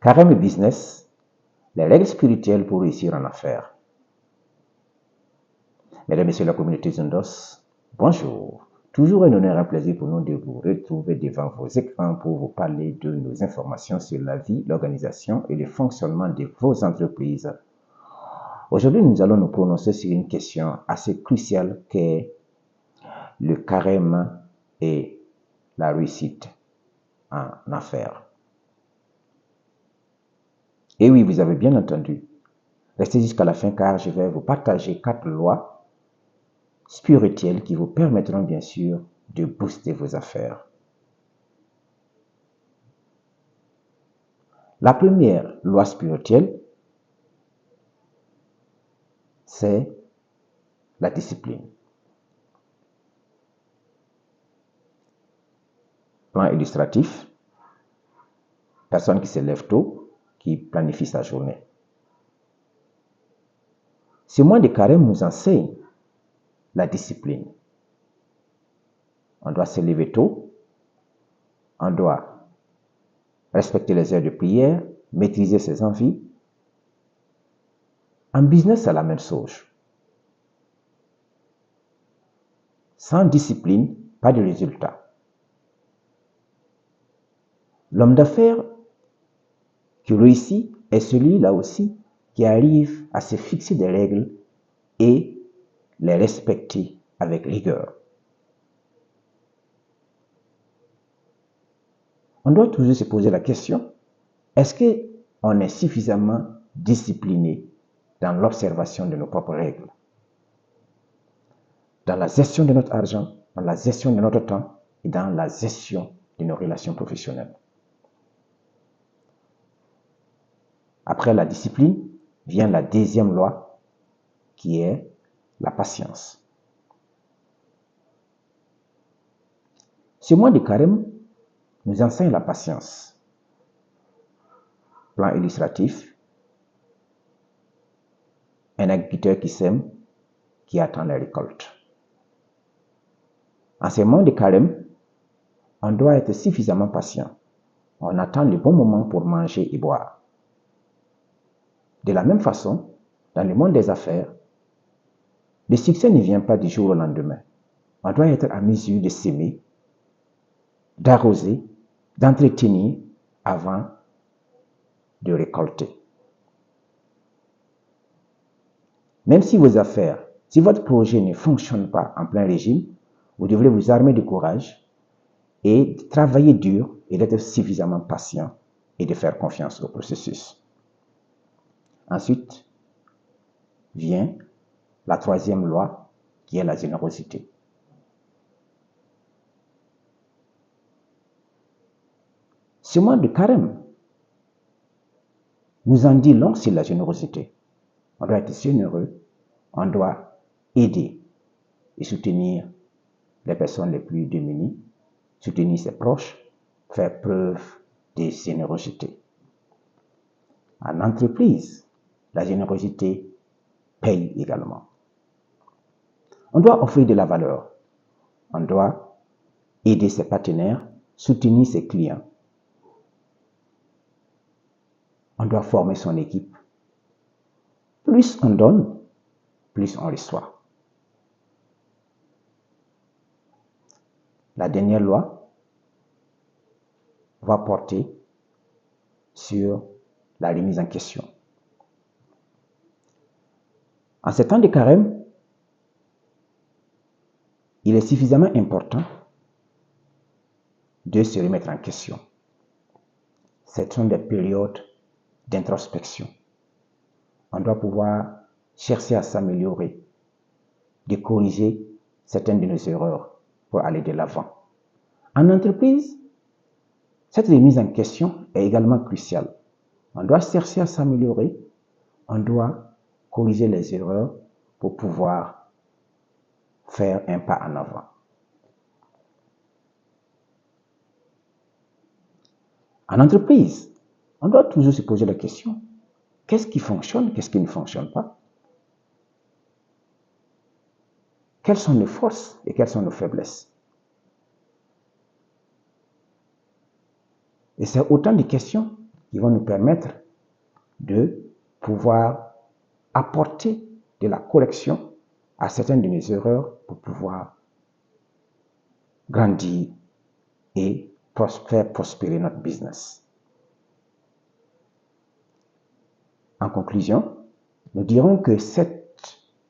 Carême business, les règles spirituelles pour réussir en affaires. Mesdames et messieurs de la communauté Zondos, bonjour. Toujours un honneur et un plaisir pour nous de vous retrouver devant vos écrans pour vous parler de nos informations sur la vie, l'organisation et le fonctionnement de vos entreprises. Aujourd'hui, nous allons nous prononcer sur une question assez cruciale qu'est le carême et la réussite en affaires. Et oui, vous avez bien entendu. Restez jusqu'à la fin car je vais vous partager 4 lois spirituelles qui vous permettront bien sûr de booster vos affaires. La première loi spirituelle, c'est la discipline. Plan illustratif, personne qui se lève tôt, qui planifie sa journée. Ce mois de carême nous enseigne la discipline. On doit se lever tôt, on doit respecter les heures de prière, maîtriser ses envies. En business, c'est la même chose. Sans discipline, pas de résultat. L'homme d'affaires qui réussit est celui-là aussi qui arrive à se fixer des règles et les respecter avec rigueur. On doit toujours se poser la question, est-ce qu'on est suffisamment discipliné dans l'observation de nos propres règles, dans la gestion de notre argent, dans la gestion de notre temps et dans la gestion de nos relations professionnelles? Après la discipline, vient la deuxième loi qui est la patience. Ce mois de carême nous enseigne la patience. Plan illustratif, un agriculteur qui sème, qui attend la récolte. En ce mois de carême, on doit être suffisamment patient. On attend le bon moment pour manger et boire. De la même façon, dans le monde des affaires, le succès ne vient pas du jour au lendemain. On doit être à mesure de s'aimer, d'arroser, d'entretenir avant de récolter. Même si vos affaires, si votre projet ne fonctionne pas en plein régime, vous devrez vous armer de courage et travailler dur et d'être suffisamment patient et de faire confiance au processus. Ensuite, vient la troisième loi qui est la générosité. Ce mois de carême nous en dit long sur la générosité. On doit être généreux, on doit aider et soutenir les personnes les plus démunies, soutenir ses proches, faire preuve de générosité. En entreprise, la générosité paye également. On doit offrir de la valeur. On doit aider ses partenaires, soutenir ses clients. On doit former son équipe. Plus on donne, plus on reçoit. La dernière loi va porter sur la remise en question. En ces temps de carême, il est suffisamment important de se remettre en question. Ce sont des périodes d'introspection. On doit pouvoir chercher à s'améliorer, de corriger certaines de nos erreurs pour aller de l'avant. En entreprise, cette remise en question est également cruciale. On doit chercher à s'améliorer, on doit corriger les erreurs pour pouvoir faire un pas en avant. En entreprise, on doit toujours se poser la question, qu'est-ce qui fonctionne, qu'est-ce qui ne fonctionne pas? Quelles sont nos forces et quelles sont nos faiblesses? Et c'est autant de questions qui vont nous permettre de pouvoir apporter de la correction à certaines de nos erreurs pour pouvoir grandir et faire prospérer notre business. En conclusion, nous dirons que cette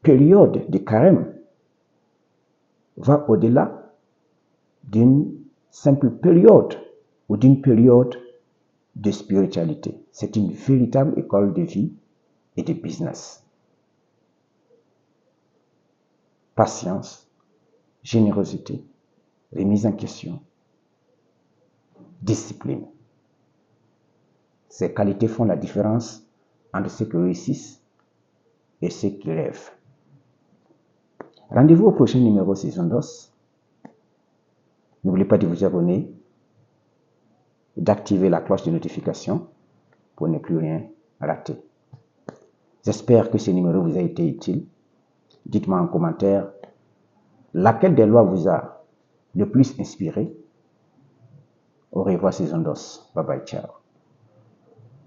période de carême va au-delà d'une simple période ou d'une période de spiritualité. C'est une véritable école de vie et de business. Patience, générosité, remise en question, discipline. Ces qualités font la différence entre ceux qui réussissent et ceux qui rêvent. Rendez-vous au prochain numéro Saison d'Os. N'oubliez pas de vous abonner et d'activer la cloche de notification pour ne plus rien rater. J'espère que ce numéro vous a été utile. Dites-moi en commentaire laquelle des lois vous a le plus inspiré. Au revoir Saison d'Os. Bye bye, ciao.